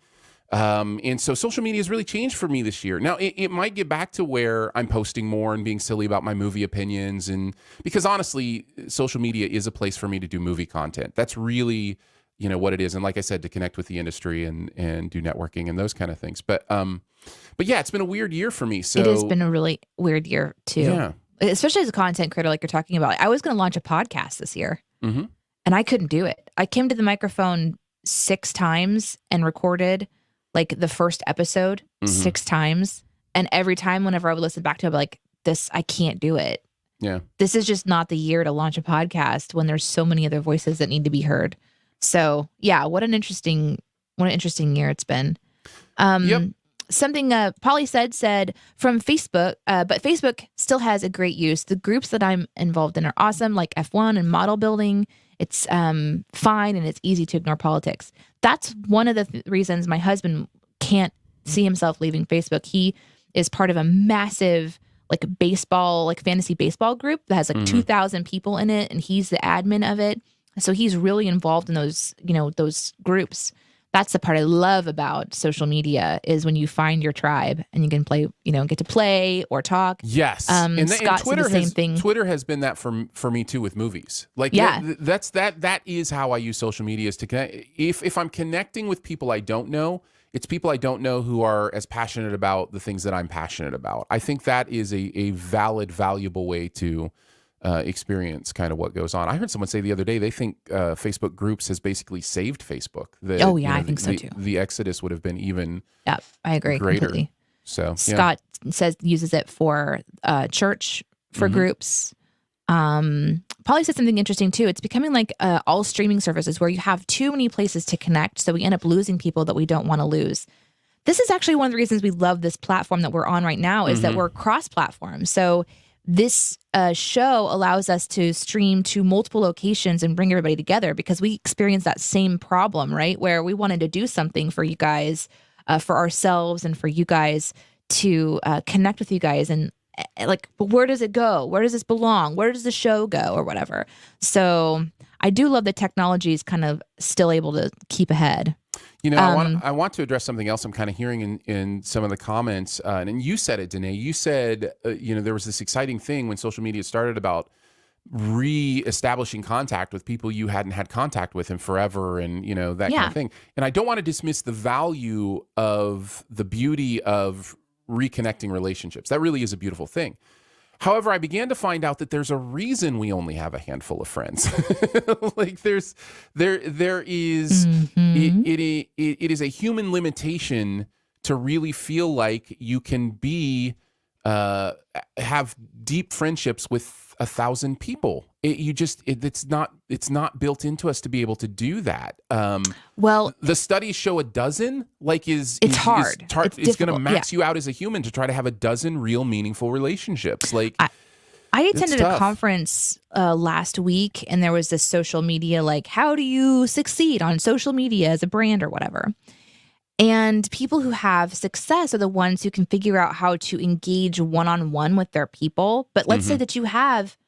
And so social media has really changed for me this year. Now it might get back to where I'm posting more and being silly about my movie opinions. And because honestly, social media is a place for me to do movie content. That's really, what it is. And like I said, to connect with the industry and do networking and those kind of things. But yeah, it's been a weird year for me. So it has been a really weird year too. Yeah. Especially as a content creator, like you're talking about. I was going to launch a podcast this year, Mm-hmm. and I couldn't do it. I came to the microphone 6 times and recorded like the first episode 6 times. And every time, whenever I would listen back to it, I'd be like, I can't do it. Yeah. This is just not the year to launch a podcast when there's so many other voices that need to be heard. So yeah, what an interesting year it's been. Yep. Something Polly said from Facebook, but Facebook still has a great use. The groups that I'm involved in are awesome, like F1 and model building. It's fine and it's easy to ignore politics. That's one of the reasons my husband can't see himself leaving Facebook. He is part of a massive fantasy baseball group that has 2,000 people in it, and he's the admin of it. So he's really involved in those groups. That's the part I love about social media, is when you find your tribe and you can play, get to play or talk. Yes. And Scott said the same thing. Twitter has been that for me too with movies. Like, yeah, that is how I use social media, is to connect. If I'm connecting with people I don't know, it's people I don't know who are as passionate about the things that I'm passionate about. I think that is a valid, valuable way to experience kind of what goes on. I heard someone say the other day they think Facebook groups has basically saved Facebook. I think so too. The exodus would have been even I agree greater. Completely. So Scott uses it for church, for groups. Polly said something interesting too. It's becoming like all streaming services where you have too many places to connect, so we end up losing people that we don't want to lose. This is actually one of the reasons we love this platform that we're on right now, is that we're cross-platform. So this show allows us to stream to multiple locations and bring everybody together, because we experienced that same problem, right? Where we wanted to do something for you guys, for ourselves, and for you guys to connect with you guys. And but where does it go? Where does this belong? Where does the show go, or whatever? So I do love that technology is kind of still able to keep ahead. I want to address something else I'm kind of hearing in some of the comments, and you said it, Danae. You said, there was this exciting thing when social media started about re-establishing contact with people you hadn't had contact with in forever, and that kind of thing. And I don't want to dismiss the value of the beauty of reconnecting relationships. That really is a beautiful thing. However, I began to find out that there's a reason we only have a handful of friends. Like there is, it is a human limitation to really feel like you can have deep friendships with 1,000 people. It's not built into us to be able to do that. Well, the studies show a dozen. It's hard. It's going to max you out as a human to try to have a dozen real meaningful relationships. Like I attended a conference last week, and there was this social media, like, how do you succeed on social media as a brand or whatever? And people who have success are the ones who can figure out how to engage one-on-one with their people. But let's say that you have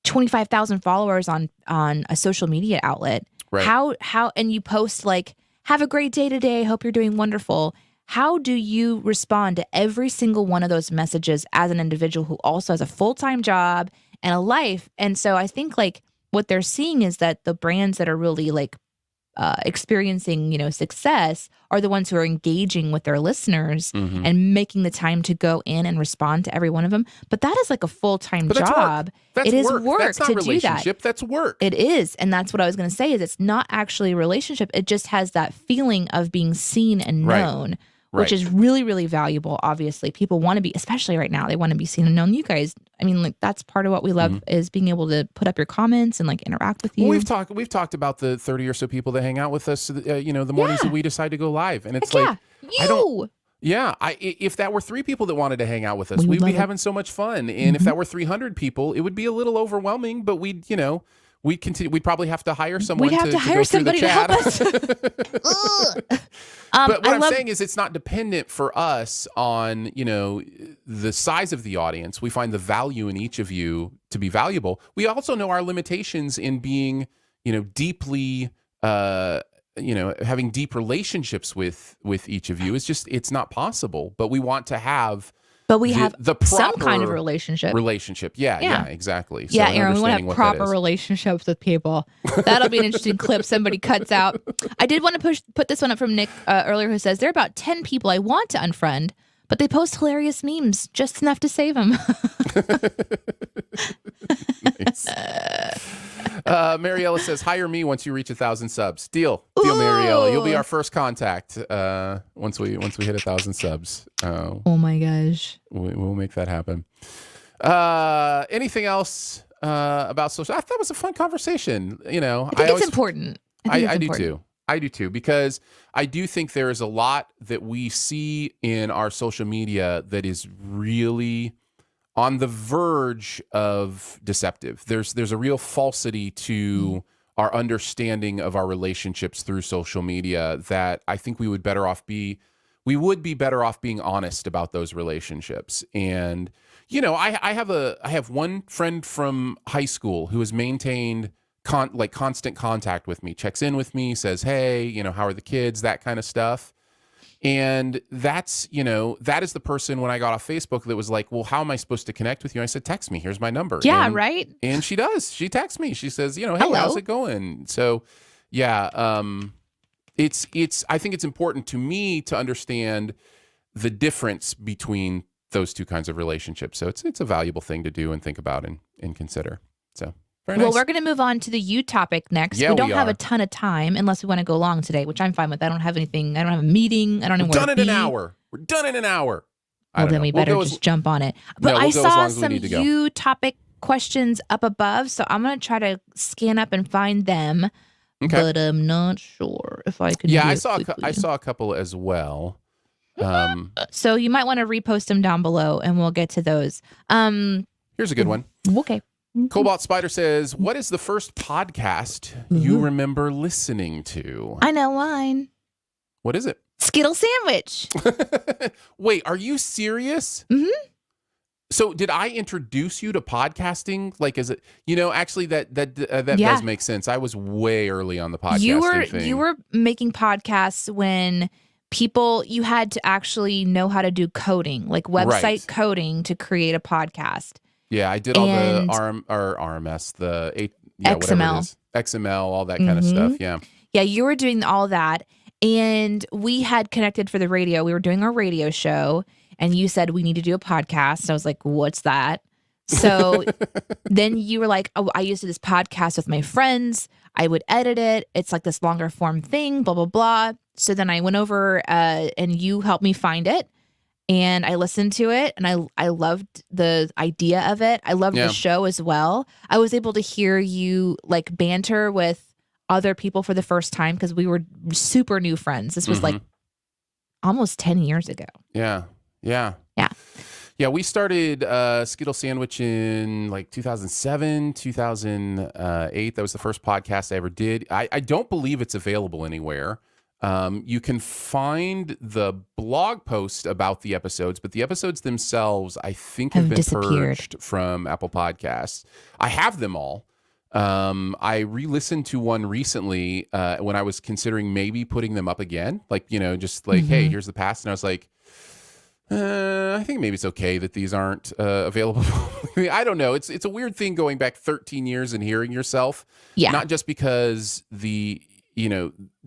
25,000 followers on a social media outlet. Right. How and you post like, have a great day today. Hope you're doing wonderful. How do you respond to every single one of those messages as an individual who also has a full-time job and a life? And so I think like what they're seeing is that the brands that are really like experiencing, success are the ones who are engaging with their listeners and making the time to go in and respond to every one of them. But that is like a full-time job. It is work that's not to do that. Relationship. That's work. It is. And that's what I was going to say is it's not actually a relationship. It just has that feeling of being seen and known, which is really, really valuable. Obviously, people want to be, especially right now, they want to be seen and known. You guys, I mean, like that's part of what we love is being able to put up your comments and like interact with you. Well, we've talked about the 30 or so people that hang out with us, the mornings that we decide to go live. And it's if that were 3 people that wanted to hang out with us, we'd be having so much fun. And if that were 300 people, it would be a little overwhelming, but we'd continue. We'd probably have to hire someone to hire go somebody through to help us. But what I'm saying is it's not dependent for us on, the size of the audience. We find the value in each of you to be valuable. We also know our limitations in being, deeply, having deep relationships with each of you. It's not possible, but we want to have But we have the proper some kind of relationship. Yeah, exactly. So Aaron, we want to have proper relationships with people. That'll be an interesting clip somebody cuts out. I did want to put this one up from Nick earlier, who says, there are about 10 people I want to unfriend, but they post hilarious memes, just enough to save them. Nice. Mariella says, hire me once you reach 1,000 subs. Deal, Mariella. You'll be our first contact once we hit 1,000 subs. Oh my gosh. We'll make that happen. Anything else about social? I thought it was a fun conversation. I think it's important. I do too. I do too, because I do think there is a lot that we see in our social media that is really on the verge of deceptive. There's a real falsity to our understanding of our relationships through social media that I think we would be better off being honest about those relationships. And I have one friend from high school who has maintained constant contact with me, checks in with me, says, hey, how are the kids, that kind of stuff. And that's, that is the person when I got off Facebook that was like, well, how am I supposed to connect with you? I said, text me. Here's my number. Yeah, right. And she does. She texts me. She says, hey, hello, how's it going? So, yeah, I think it's important to me to understand the difference between those two kinds of relationships. So it's a valuable thing to do and think about and consider. So. Very nice. Well, we're going to move on to the you topic next. Yeah, we don't have a ton of time unless we want to go long today, which I'm fine with. I don't have anything. I don't have a meeting. I don't know where to be. We're done in an hour. Well, then we better just jump on it. But I saw some you topic questions up above, so I'm going to try to scan up and find them. Okay. But I'm not sure if I can. Yeah, I saw a couple as well. So you might want to repost them down below, and we'll get to those. Here's a good one. Okay. Cobalt Spider says, what is the first podcast you remember listening to? I know mine. What is it? Skittle Sandwich. Wait, are you serious? Mm-hmm. So did I introduce you to podcasting? Like, is it, actually that does make sense. I was way early on the podcasting thing. You were making podcasts when you had to actually know how to do coding, like website coding to create a podcast. Yeah, I did all the RMS, the XML, XML, all that kind of stuff. Yeah. Yeah, you were doing all that. And we had connected for the radio. We were doing our radio show. And you said, we need to do a podcast. I was like, what's that? So then you were like, oh, I used to do this podcast with my friends. I would edit it. It's like this longer form thing, blah, blah, blah. So then I went over and you helped me find it. And I listened to it and I loved the idea of it. I loved the show as well. I was able to hear you like banter with other people for the first time because we were super new friends. This was like almost 10 years ago. Yeah. We started Skittle Sandwich in like 2007, 2008. That was the first podcast I ever did. I don't believe it's available anywhere. You can find the blog post about the episodes, but the episodes themselves, I think, have been purged from Apple Podcasts. I have them all. I re-listened to one recently when I was considering maybe putting them up again. Like, just like, hey, here's the past. And I was like, I think maybe it's okay that these aren't available. I don't know. It's a weird thing going back 13 years and hearing yourself. Yeah. Not just because the,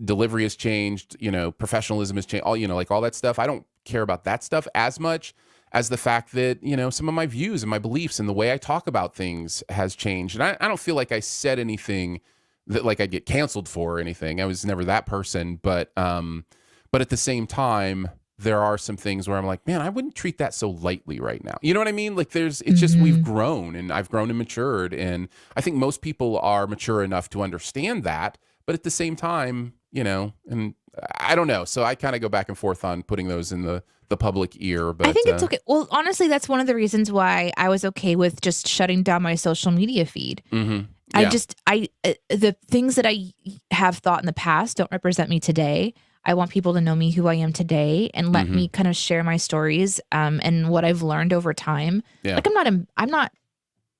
delivery has changed, professionalism has changed, like all that stuff. I don't care about that stuff as much as the fact that, some of my views and my beliefs and the way I talk about things has changed. And I don't feel like I said anything that like I'd get canceled for or anything. I was never that person. But at the same time, there are some things where I'm like, man, I wouldn't treat that so lightly right now. You know what I mean? Like it's just, we've grown and I've grown and matured. And I think most people are mature enough to understand that. But at the same time, and I don't know. So I kind of go back and forth on putting those in the public ear. But I think it's okay. Well, honestly, that's one of the reasons why I was okay with just shutting down my social media feed. Yeah. The things that I have thought in the past don't represent me today. I want people to know me who I am today and let me kind of share my stories and what I've learned over time. Yeah. Like I'm not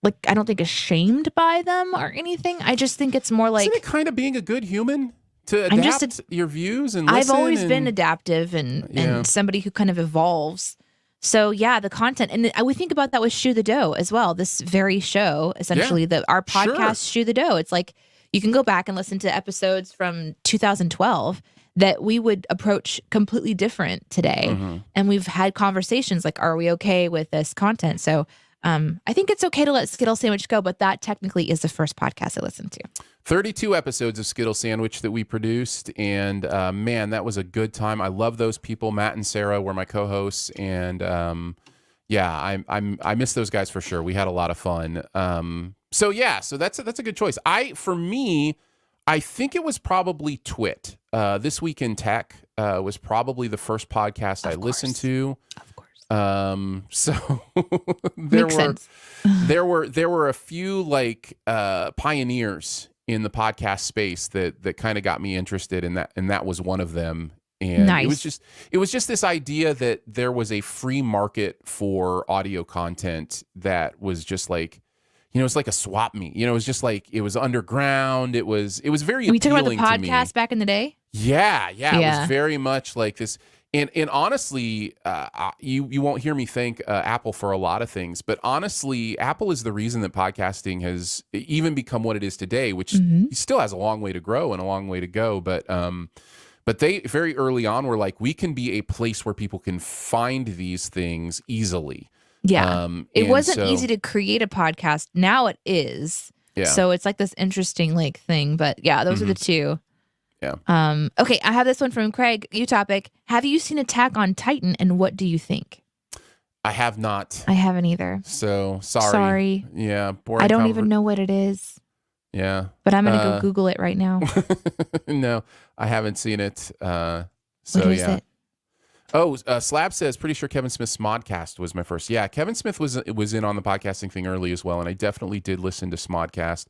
like, I don't think ashamed by them or anything. I just think it's more like, isn't it kind of being a good human to adapt your views and listen? I've always been adaptive and somebody who kind of evolves. So yeah, the content, and we think about that with Shoe the Dough as well. This very show, essentially, our podcast, Shoe the Dough. It's like you can go back and listen to episodes from 2012 that we would approach completely different today. And we've had conversations like, are we okay with this content? So I think it's okay to let Skittle Sandwich go, but that technically is the first podcast I listened to. 32 episodes of Skittle Sandwich that we produced. And man, that was a good time. I love those people. Matt and Sarah were my co-hosts. And I miss those guys for sure. We had a lot of fun. So that's a good choice. For me, I think it was probably Twit. This Week in Tech was probably the first podcast I listened to. Of course. So there were a few like pioneers in the podcast space that kind of got me interested in that, and that was one of them. And it was just this idea that there was a free market for audio content that was just like, it's like a swap meet. It was just like, it was underground. It was very appealing to me. We talking about the podcast back in the day? Yeah. It was very much like this. And honestly, you won't hear me thank Apple for a lot of things, but honestly, Apple is the reason that podcasting has even become what it is today, which still has a long way to grow and a long way to go. But they very early on were like, we can be a place where people can find these things easily. Yeah. It wasn't easy to create a podcast. Now it is. Yeah. So it's like this interesting like thing. But yeah, those are the two. Yeah. Okay, I have this one from Craig. New topic. Have you seen Attack on Titan and what do you think? I have not. I haven't either. So sorry. Yeah. I don't even know what it is. Yeah. But I'm going to go Google it right now. No, I haven't seen it. What is it? Oh, Slab says, pretty sure Kevin Smith's Smodcast was my first. Yeah, Kevin Smith was in on the podcasting thing early as well, and I definitely did listen to Smodcast.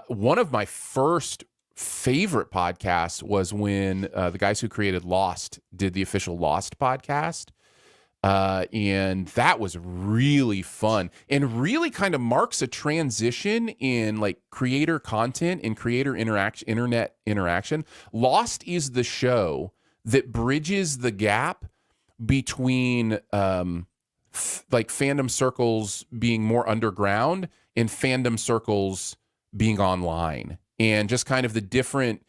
One of my first favorite podcasts was when the guys who created Lost did the official Lost podcast. And that was really fun and really kind of marks a transition in like creator content and creator internet interaction. Lost is the show that bridges the gap between like fandom circles being more underground and fandom circles being online, and just kind of the different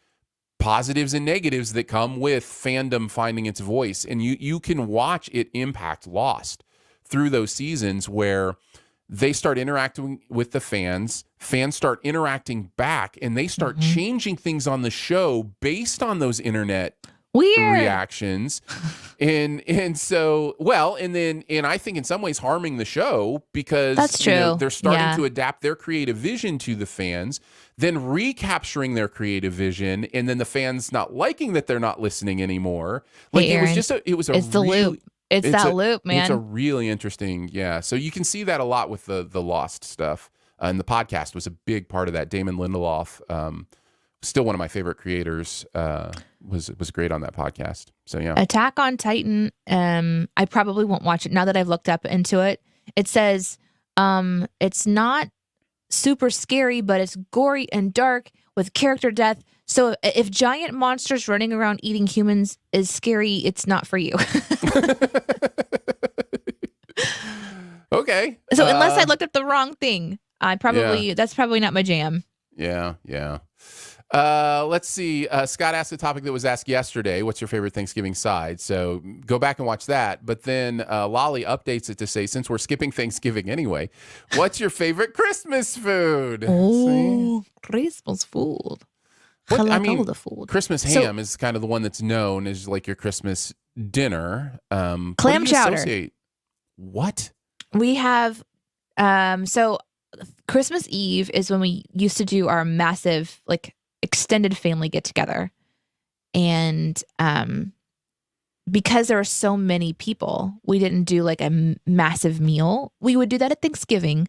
positives and negatives that come with fandom finding its voice. And you can watch it impact Lost through those seasons where they start interacting with the fans start interacting back, and they start changing things on the show based on those internet reactions. And so, well, and I think in some ways harming the show because that's true. They're starting to adapt their creative vision to the fans, then recapturing their creative vision, and then the fans not liking that they're not listening anymore. Like hey, Aaron, it's the loop. It's that loop, man. It's a really interesting, So you can see that a lot with the Lost stuff. And the podcast was a big part of that. Damon Lindelof, still one of my favorite creators, was great on that podcast. So yeah. Attack on Titan, I probably won't watch it now that I've looked up into it. It says it's not super scary, but it's gory and dark with character death. So if giant monsters running around eating humans is scary, it's not for you. Okay. So unless I looked up the wrong thing, that's probably not my jam. Yeah. Let's see. Scott asked a topic that was asked yesterday. What's your favorite Thanksgiving side? So go back and watch that. But then Lolly updates it to say, since we're skipping Thanksgiving anyway, what's your favorite Christmas food? Oh, Christmas food. I like all the food. Christmas ham is kind of the one that's known as like your Christmas dinner. Clam chowder. What? We have, so Christmas Eve is when we used to do our massive, like, extended family get together. And because there are so many people, we didn't do like a massive meal. We would do that at Thanksgiving.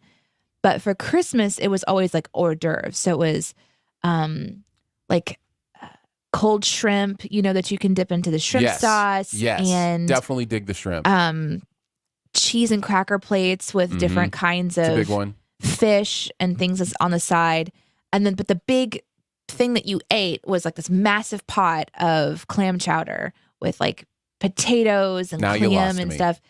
But for Christmas, it was always like hors d'oeuvres. So it was like cold shrimp, that you can dip into the shrimp sauce. Yes, and definitely dig the shrimp. Cheese and cracker plates with different kinds of big one. Fish and things that's on the side. And then, but the big thing that you ate was like this massive pot of clam chowder with like potatoes and clam and stuff.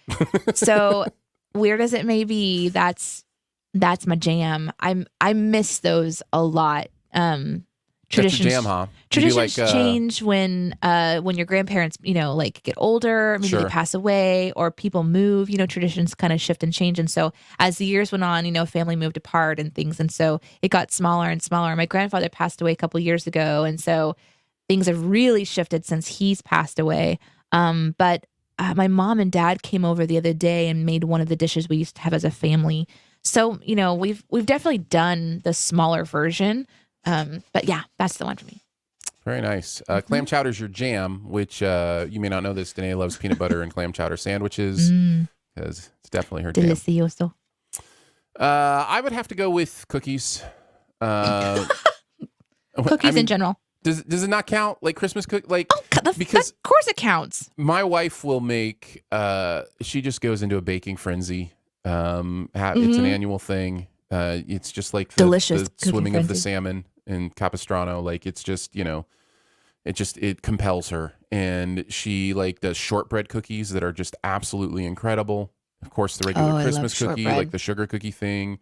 So weird as it may be, that's my jam. I miss those a lot. Traditions, jam, huh? Traditions change when your grandparents, like get older, maybe they pass away, or people move. Traditions kind of shift and change, and so as the years went on, family moved apart and things, and so it got smaller and smaller. My grandfather passed away a couple years ago, and so things have really shifted since he's passed away. But my mom and dad came over the other day and made one of the dishes we used to have as a family. So we've definitely done the smaller version. But yeah, that's the one for me. Very nice. Clam chowder is your jam, which you may not know this. Danae loves peanut butter and clam chowder sandwiches because it's definitely her Delicioso. jam. I would have to go with cookies. Cookies in general. Does it not count like Christmas because of course it counts. My wife will make. She just goes into a baking frenzy. It's an annual thing. It's just like delicious the swimming of the salmon in Capistrano. Like it's just, it compels her. And she like does shortbread cookies that are just absolutely incredible. Of course, the regular Christmas cookie, like the sugar cookie thing,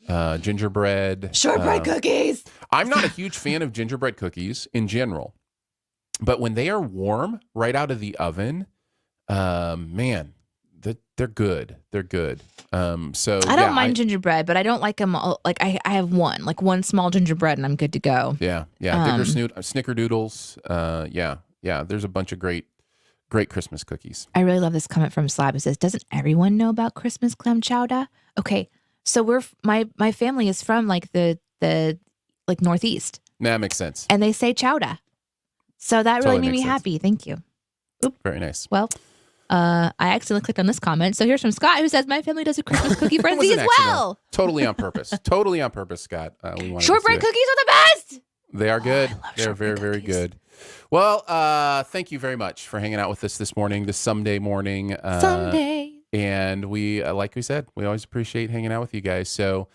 gingerbread. Shortbread cookies. I'm not a huge fan of gingerbread cookies in general, but when they are warm right out of the oven, man, they're good. They're good. So I don't mind gingerbread, but I don't like them. Like I have one small gingerbread, and I'm good to go. Yeah. Snickerdoodles. Yeah. There's a bunch of great Christmas cookies. I really love this comment from Slab. It says, "Doesn't everyone know about Christmas clam chowder?" Okay, so my family is from like the like Northeast. That makes sense. And they say chowder, so that really made me happy. Thank you. Oop. Very nice. Well. I accidentally clicked on this comment. So here's from Scott, who says, my family does a Christmas cookie frenzy as well. Totally on purpose. Totally on purpose, Scott. Shortbread cookies are the best. They are good. They're very, very good. Well, thank you very much for hanging out with us this morning, this Sunday morning. And we, like we said, we always appreciate hanging out with you guys. So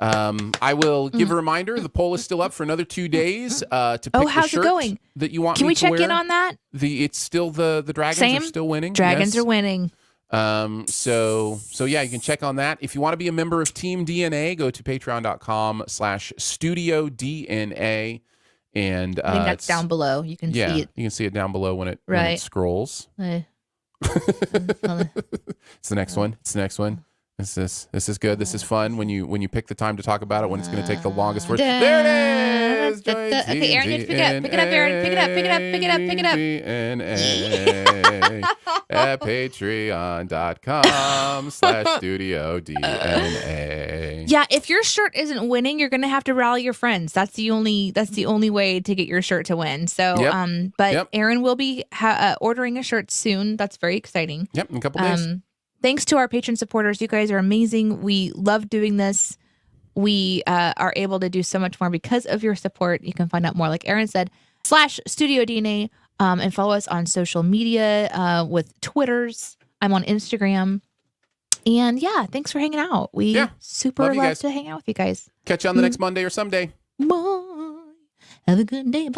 I will give a reminder. The poll is still up for another 2 days to pick the shirt that you want Can me we to check wear. in on that? It's still the Dragons are still winning. Dragons are winning. So yeah, you can check on that. If you want to be a member of Team DNA, go to patreon.com/studiodna. And I think that's down below. You can see it. You can see it down below when it scrolls. It's the next one. This is good. This is fun when you pick the time to talk about it when it's going to take the longest word. There it is. Okay, Aaron, you have to pick it up. Pick it up, Aaron. Pick it up. At patreon.com/studiodna. Yeah, if your shirt isn't winning, you're going to have to rally your friends. That's the only way to get your shirt to win. So, Aaron will be ordering a shirt soon. That's very exciting. Yep, in a couple days. Thanks to our patron supporters. You guys are amazing. We love doing this. We are able to do so much more because of your support. You can find out more, like Aaron said, /StudioDNA, and follow us on social media with Twitters. I'm on Instagram. And yeah, thanks for hanging out. We super Love you love guys. to hang out with you guys. Catch you on the next Monday or someday. Bye. Have a good day. Bye.